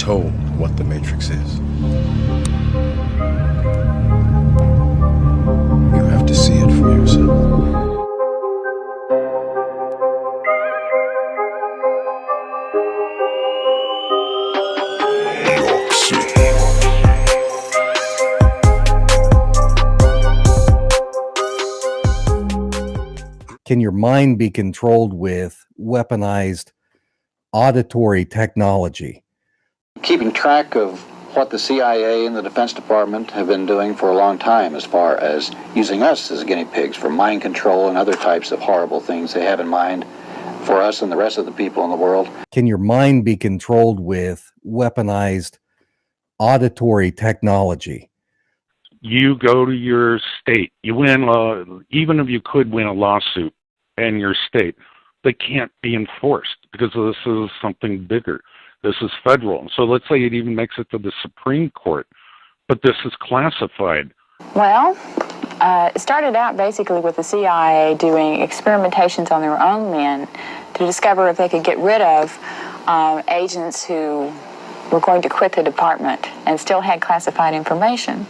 told what the Matrix is. You have to see it for yourself. Can your mind be controlled with weaponized auditory technology? Keeping track of what the CIA and the Defense Department have been doing for a long time as far as using us as guinea pigs for mind control and other types of horrible things they have in mind for us and the rest of the people in the world. Can your mind be controlled with weaponized auditory technology? You go to your state, you win, even if you could win a lawsuit in your state, they can't be enforced because this is something bigger. This is federal. So let's say it even makes it to the Supreme Court, but this is classified. Well, it started out basically with the CIA doing experimentations on their own men to discover if they could get rid of agents who were going to quit the department and still had classified information.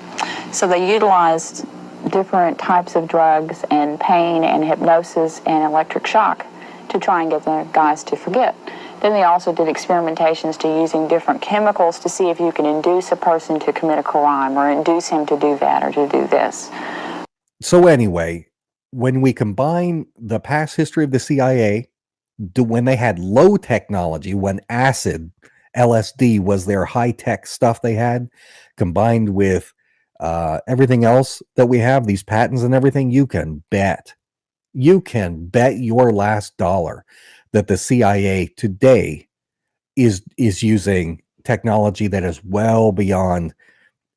So they utilized different types of drugs and pain and hypnosis and electric shock to try and get the guys to forget. Then they also did experimentations to using different chemicals to see if you can induce a person to commit a crime or induce him to do that or to do this. So anyway, when we combine the past history of the CIA, when they had low technology, when acid, LSD was their high-tech stuff they had, combined with everything else that we have, these patents and everything, you can bet your last dollar that the CIA today is using technology that is well beyond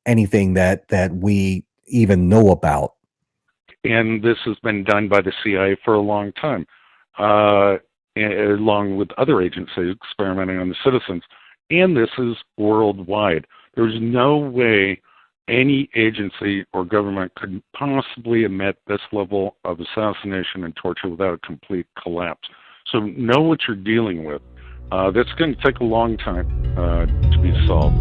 anything that we even know about. And this has been done by the CIA for a long time, along with other agencies experimenting on the citizens. And this is worldwide. There's no way any agency or government could possibly emit this level of assassination and torture without a complete collapse. So know what you're dealing with. That's going to take a long time to be solved.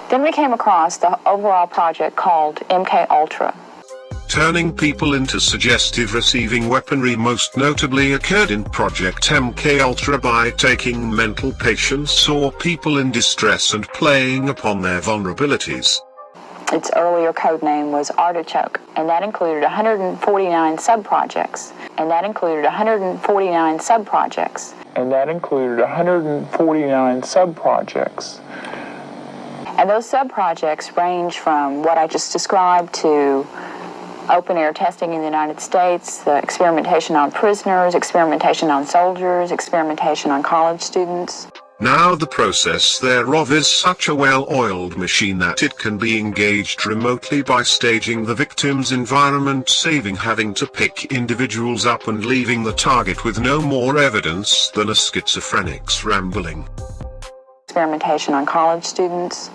Then we came across the overall project called MK Ultra. Turning people into suggestive receiving weaponry most notably occurred in Project MK Ultra by taking mental patients or people in distress and playing upon their vulnerabilities. Its earlier code name was Artichoke, and that included 149 sub-projects. And those sub-projects range from what I just described to open-air testing in the United States, the experimentation on prisoners, experimentation on soldiers, experimentation on college students. Now the process thereof is such a well-oiled machine that it can be engaged remotely by staging the victim's environment, saving having to pick individuals up and leaving the target with no more evidence than a schizophrenic's rambling. Experimentation on college students.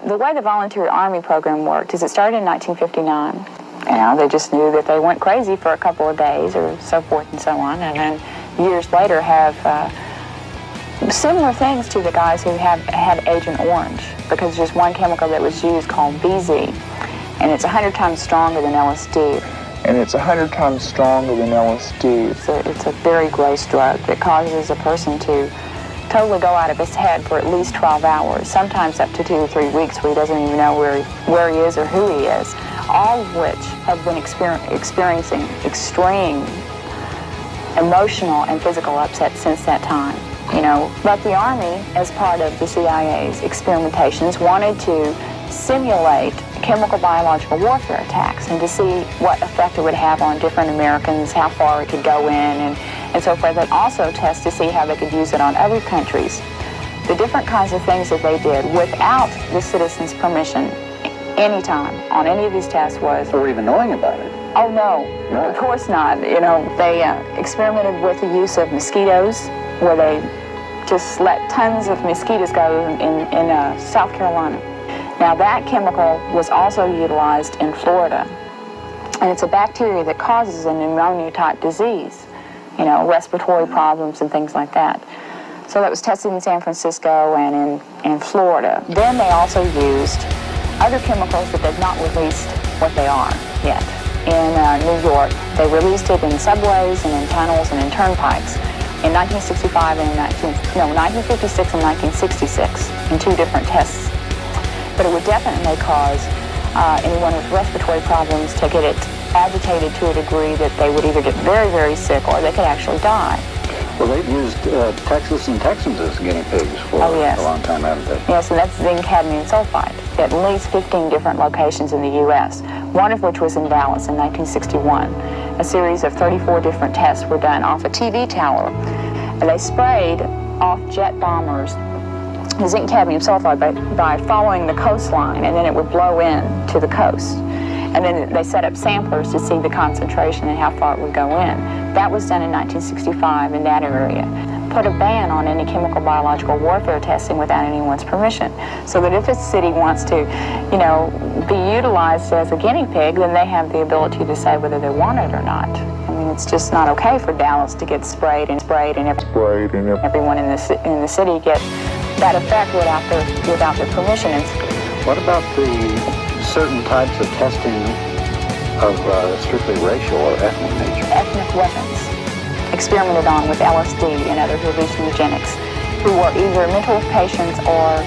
The way the Volunteer Army program worked is it started in 1959. They just knew that they went crazy for a couple of days or so forth and so on, and then years later have similar things to the guys who have had Agent Orange, because there's one chemical that was used called BZ, and it's 100 times stronger than LSD. It's 100 times stronger than LSD. It's a very gross drug that causes a person to totally go out of his head for at least 12 hours, sometimes up to 2 to 3 weeks, where he doesn't even know where he is or who he is, all of which have been experiencing extreme emotional and physical upset since that time. But the Army, as part of the CIA's experimentations, wanted to simulate chemical biological warfare attacks and to see what effect it would have on different Americans, how far it could go in, and so forth, and also test to see how they could use it on other countries. The different kinds of things that they did without the citizens' permission anytime on any of these tests was... Or even knowing about it. Oh, no, Right. Of course not. They experimented with the use of mosquitoes, where they just let tons of mosquitoes go in South Carolina. Now, that chemical was also utilized in Florida, and it's a bacteria that causes a pneumonia-type disease, respiratory problems and things like that. So that was tested in San Francisco and in Florida. Then they also used other chemicals that they've not released what they are yet. In New York, they released it in subways and in tunnels and in turnpikes in 1965 and 1956 and 1966 in 2 different tests. But it would definitely cause anyone with respiratory problems to get it agitated to a degree that they would either get very, very sick or they could actually die. Well, they've used Texas and Texans as guinea pigs for yes. a long time, haven't they? Yes, and that's zinc cadmium sulfide at least 15 different locations in the U.S., one of which was in Dallas in 1961. A series of 34 different tests were done off a TV tower, and they sprayed off jet bombers zinc cadmium sulfide by following the coastline, and then it would blow in to the coast. And then they set up samplers to see the concentration and how far it would go in. That was done in 1965 in that area. Put a ban on any chemical biological warfare testing without anyone's permission, so that if a city wants to, be utilized as a guinea pig, then they have the ability to say whether they want it or not. I mean, it's just not okay for Dallas to get sprayed and everyone in the city get that effect without their permission. What about the certain types of testing of strictly racial or ethnic nature? Ethnic weapons experimented on with LSD and other hallucinogenics who were either mental patients or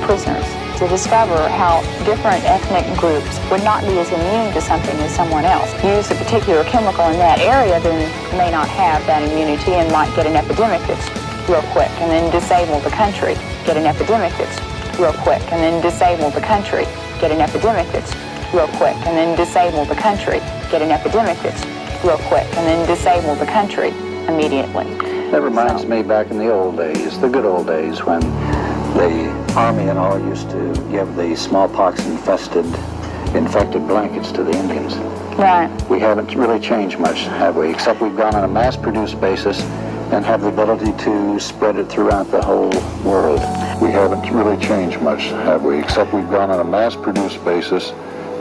prisoners, to discover how different ethnic groups would not be as immune to something as someone else. Use a particular chemical in that area, then may not have that immunity and might get an epidemic that's real quick and then disable the country. Get an epidemic that's real quick and then disable the country. Get an epidemic that's real quick and then disable the country. Get an epidemic that's real quick and then disable the country immediately. That reminds me back in the old days, the good old days, when the Army and all used to give the smallpox infected blankets to the Indians. Right. We haven't really changed much, have we? Except we've gone on a mass-produced basis and have the ability to spread it throughout the whole world. We haven't really changed much, have we? Except we've gone on a mass-produced basis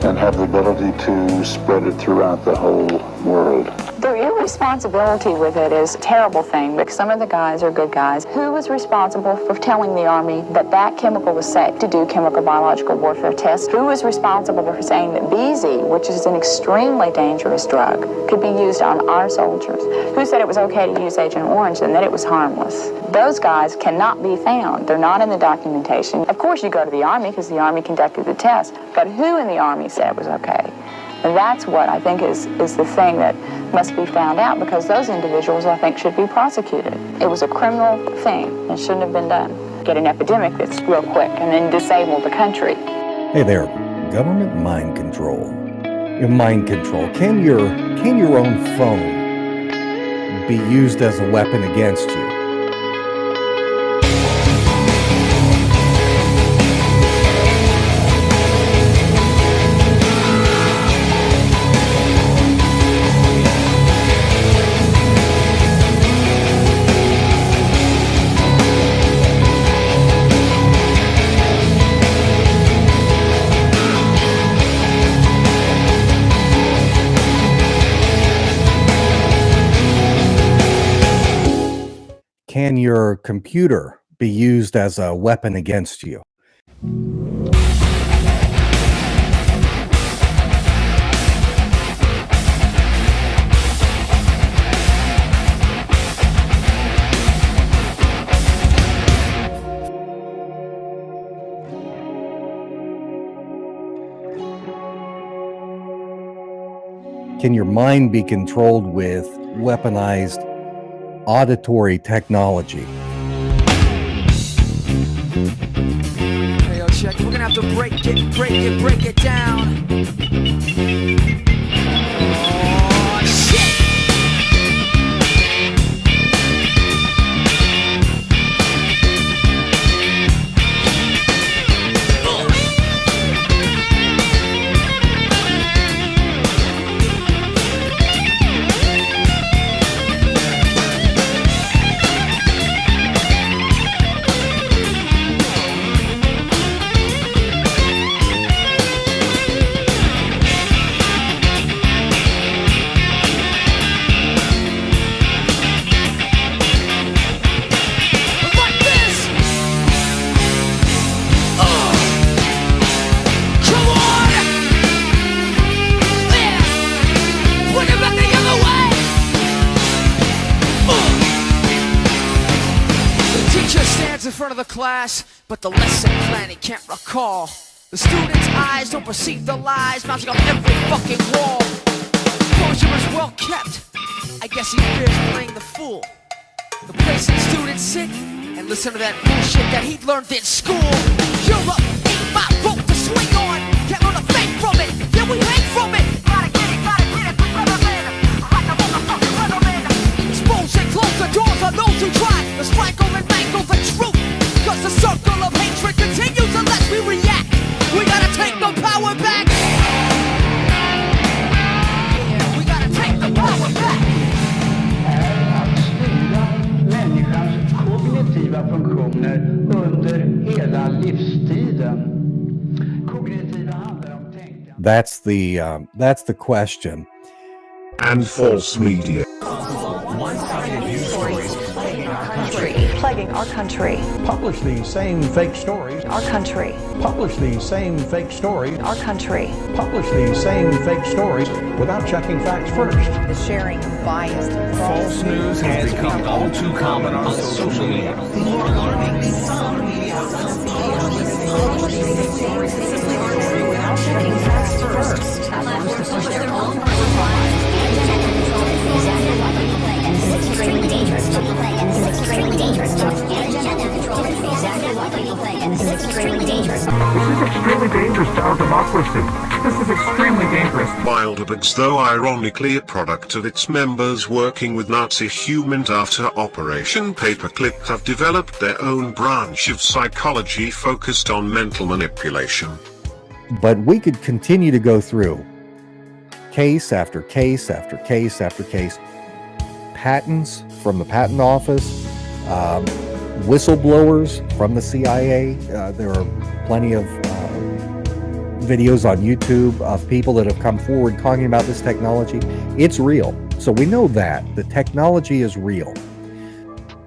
and have the ability to spread it throughout the whole world. The irresponsibility with it is a terrible thing, because some of the guys are good guys. Who was responsible for telling the Army that that chemical was safe to do chemical biological warfare tests? Who was responsible for saying that BZ, which is an extremely dangerous drug, could be used on our soldiers? Who said it was okay to use Agent Orange and that it was harmless? Those guys cannot be found. They're not in the documentation. Of course, you go to the Army because the Army conducted the test, but who in the Army said it was okay? And that's what I think is the thing that must be found out, because those individuals, I think, should be prosecuted. It was a criminal thing. It shouldn't have been done. Get an epidemic that's real quick and then disable the country. Hey there, government mind control. Mind control. Can your own phone be used as a weapon against you? Can your computer be used as a weapon against you? Can your mind be controlled with weaponized auditory technology? Hey, yo, check. We're gonna have to break it down. Oh, shit! Class, but the lesson plan he can't recall. The student's eyes don't perceive the lies mounting up every fucking wall. Closure is well kept. I guess he fears playing the fool. The place that students sit and listen to that bullshit that he learned in school. Europe ain't my boat to swing on. Can't learn a thing from it. Yeah, we hang from it. Gotta get it, the weatherman. Like a motherfucking weatherman. Expose and close the doors on those who try to strangle and mangle the truth. Cause the circle of hatred continues unless we react. We gotta take the power back. Yeah, we gotta take the power back. Människans kognitiva funktioner under hela livstiden. Kognitiva handlar om tänkande. That's the question. And false media. Plaguing our country. Publish these same fake stories. Our country. Publish these same fake stories. Our country. Publish these same fake stories without checking facts first. The sharing of biased, false news has become all too common on social media. More alarming, some media outlets without checking facts first. Platforms to push their own It's extremely dangerous. It's extremely dangerous. And this is extremely dangerous. This is extremely dangerous to our democracy. This is extremely dangerous. Bilderbergs, though ironically a product of its members working with Nazi humans after Operation Paperclip, have developed their own branch of psychology focused on mental manipulation. But we could continue to go through case after case after case after case. Patents from the patent office, whistleblowers from the CIA. There are plenty of videos on YouTube of people that have come forward talking about this technology. It's real. So we know that the technology is real.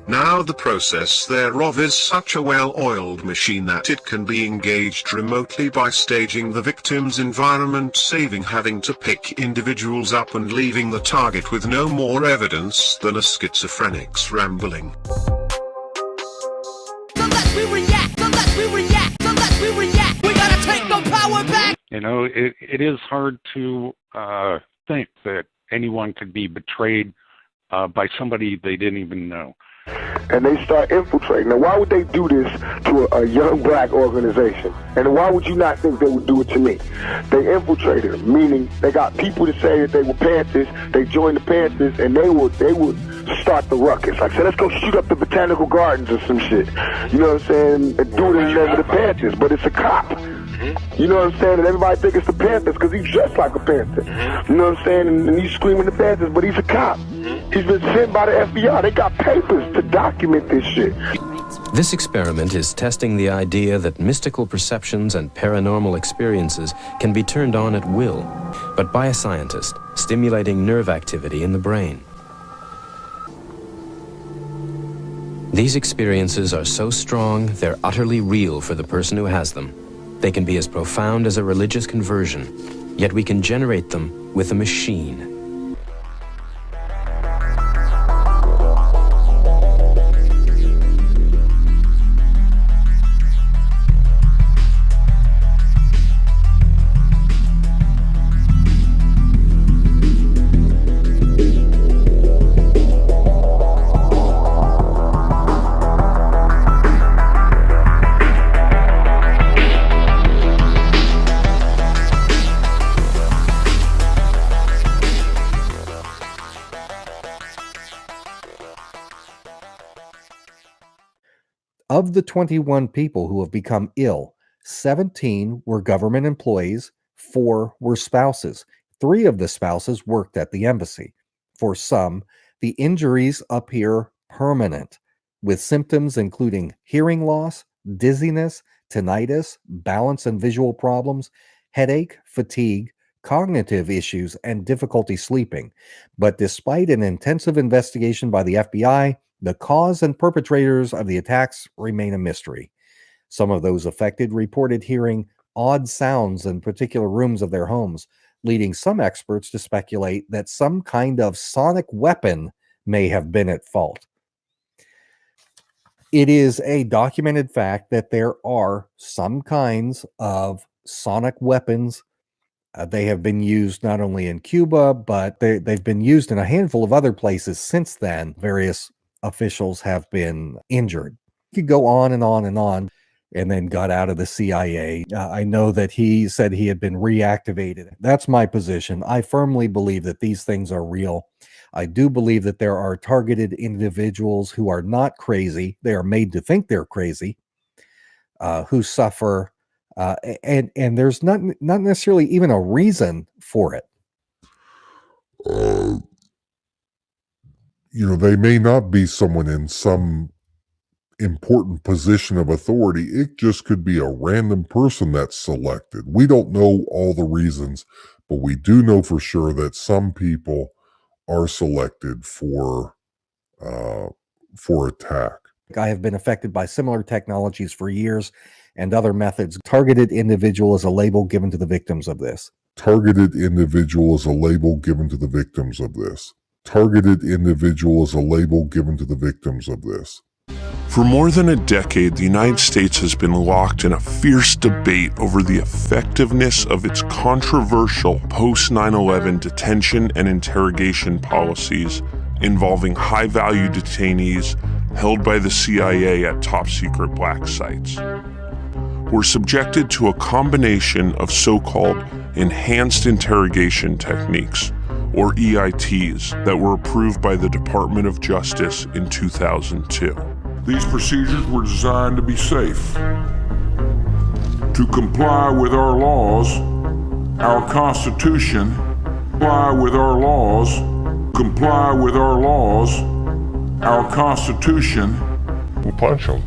Now the process thereof is such a well-oiled machine that it can be engaged remotely by staging the victim's environment, saving having to pick individuals up and leaving the target with no more evidence than a schizophrenic's rambling. Unless we react, we gotta take the power back. You know, it is hard to think that anyone could be betrayed by somebody they didn't even know. And they start infiltrating. Now, why would they do this to a young black organization? And why would you not think they would do it to me? They infiltrated, meaning they got people to say that they were Panthers, they joined the Panthers, and they would start the ruckus. Like, say, let's go shoot up the Botanical Gardens or some shit. You know what I'm saying? And do it in the name of the Panthers, but it's a cop. You know what I'm saying? And everybody think it's the Panthers because he's dressed like a Panther. You know what I'm saying? And he's screaming the Panthers, but he's a cop. He's been sent by the FBI. They got papers to document this shit. This experiment is testing the idea that mystical perceptions and paranormal experiences can be turned on at will, but by a scientist, stimulating nerve activity in the brain. These experiences are so strong, they're utterly real for the person who has them. They can be as profound as a religious conversion, yet we can generate them with a machine. Of the 21 people who have become ill, 17 were government employees, 4 were spouses. 3 of the spouses worked at the embassy. For some, the injuries appear permanent, with symptoms including hearing loss, dizziness, tinnitus, balance and visual problems, headache, fatigue, cognitive issues, and difficulty sleeping. But despite an intensive investigation by the FBI, the cause and perpetrators of the attacks remain a mystery. Some of those affected reported hearing odd sounds in particular rooms of their homes, leading some experts to speculate that some kind of sonic weapon may have been at fault. It is a documented fact that there are some kinds of sonic weapons. They have been used not only in Cuba, but they've been used in a handful of other places since then. Various officials have been injured. He could go on and on and on, and then got out of the CIA. I know that he said he had been reactivated. That's my position. I firmly believe that these things are real. I do believe that there are targeted individuals who are not crazy. They are made to think they're crazy, who suffer, and there's not necessarily even a reason for it. They may not be someone in some important position of authority. It just could be a random person that's selected. We don't know all the reasons, but we do know for sure that some people are selected for attack. I have been affected by similar technologies for years and other methods. Targeted individual is a label given to the victims of this. Targeted individual is a label given to the victims of this. Targeted individual is a label given to the victims of this. For more than a decade, the United States has been locked in a fierce debate over the effectiveness of its controversial post-9/11 detention and interrogation policies involving high-value detainees held by the CIA at top-secret black sites. We're subjected to a combination of so-called enhanced interrogation techniques, or EITs, that were approved by the Department of Justice in 2002. These procedures were designed to be safe, to comply with our laws, our Constitution, comply with our laws, comply with our laws, our Constitution. We'll punch them.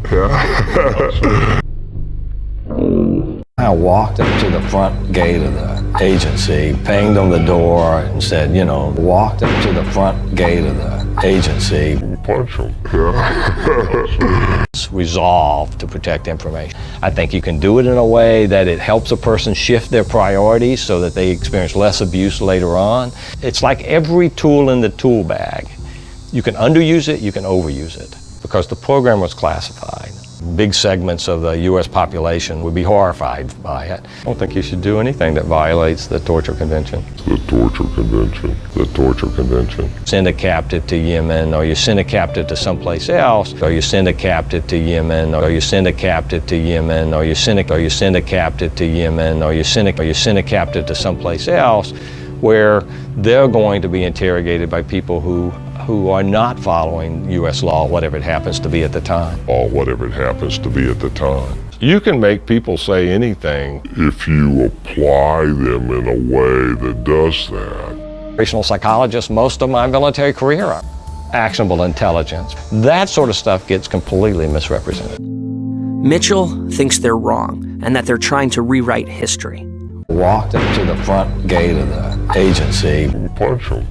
I walked up to the front gate of the agency, pinged on the door and said, walked up to the front gate of the agency. Punch them. It's resolved to protect information. I think you can do it in a way that it helps a person shift their priorities so that they experience less abuse later on. It's like every tool in the tool bag. You can underuse it, you can overuse it, because the program was classified. Big segments of the U.S. population would be horrified by it. I don't think you should do anything that violates the Torture Convention. The Torture Convention. The Torture Convention. Send a captive to Yemen, or you send a captive to someplace else, or you send a captive to Yemen, or you send a captive to Yemen, or you send a captive to Yemen, or you send a captive to someplace else, where they're going to be interrogated by people who are not following U.S. law, whatever it happens to be at the time. Or whatever it happens to be at the time. You can make people say anything if you apply them in a way that does that. Operational psychologists, most of my military career are actionable intelligence. That sort of stuff gets completely misrepresented. Mitchell thinks they're wrong and that they're trying to rewrite history. Walked up to the front gate of the agency. Punch them.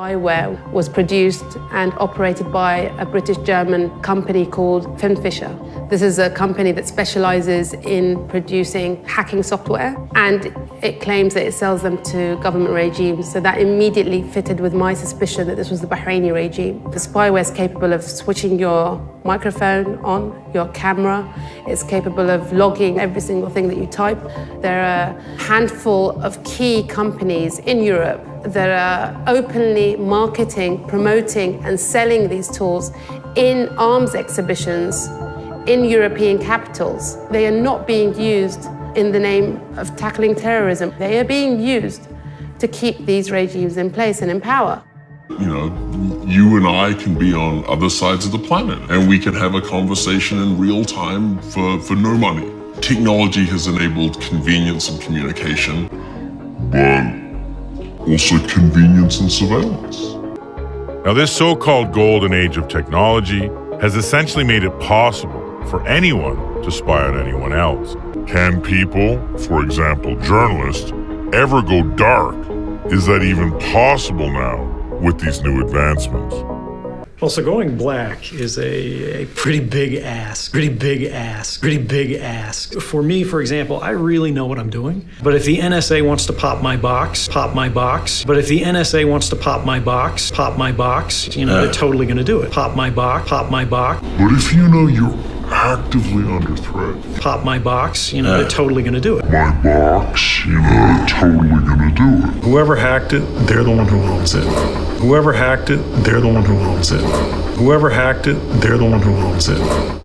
Spyware was produced and operated by a British-German company called Finfisher. This is a company that specializes in producing hacking software, and it claims that it sells them to government regimes. So that immediately fitted with my suspicion that this was the Bahraini regime. The spyware is capable of switching your microphone on, your camera. It's capable of logging every single thing that you type. There are a handful of key companies in Europe that are openly marketing, promoting, and selling these tools in arms exhibitions in European capitals. They are not being used in the name of tackling terrorism. They are being used to keep these regimes in place and in power. You know, you and I can be on other sides of the planet, and we can have a conversation in real time for no money. Technology has enabled convenience and communication, but also convenience and surveillance. Now, this so-called golden age of technology has essentially made it possible for anyone to spy on anyone else. Can people, for example journalists, ever go dark? Is that even possible now with these new advancements? Well, so going black is a pretty big ask, pretty big ask. For me, for example, I really know what I'm doing. But if the NSA wants to pop my box. But if the NSA wants to pop my box, you know, they're totally gonna do it. Pop my box. But if you know you're actively under threat. Pop my box, you know, they're totally gonna do it. My box, you know, they're totally gonna do it. Whoever hacked it, they're the one who owns it. Whoever hacked it, they're the one who owns it. Whoever hacked it, they're the one who owns it.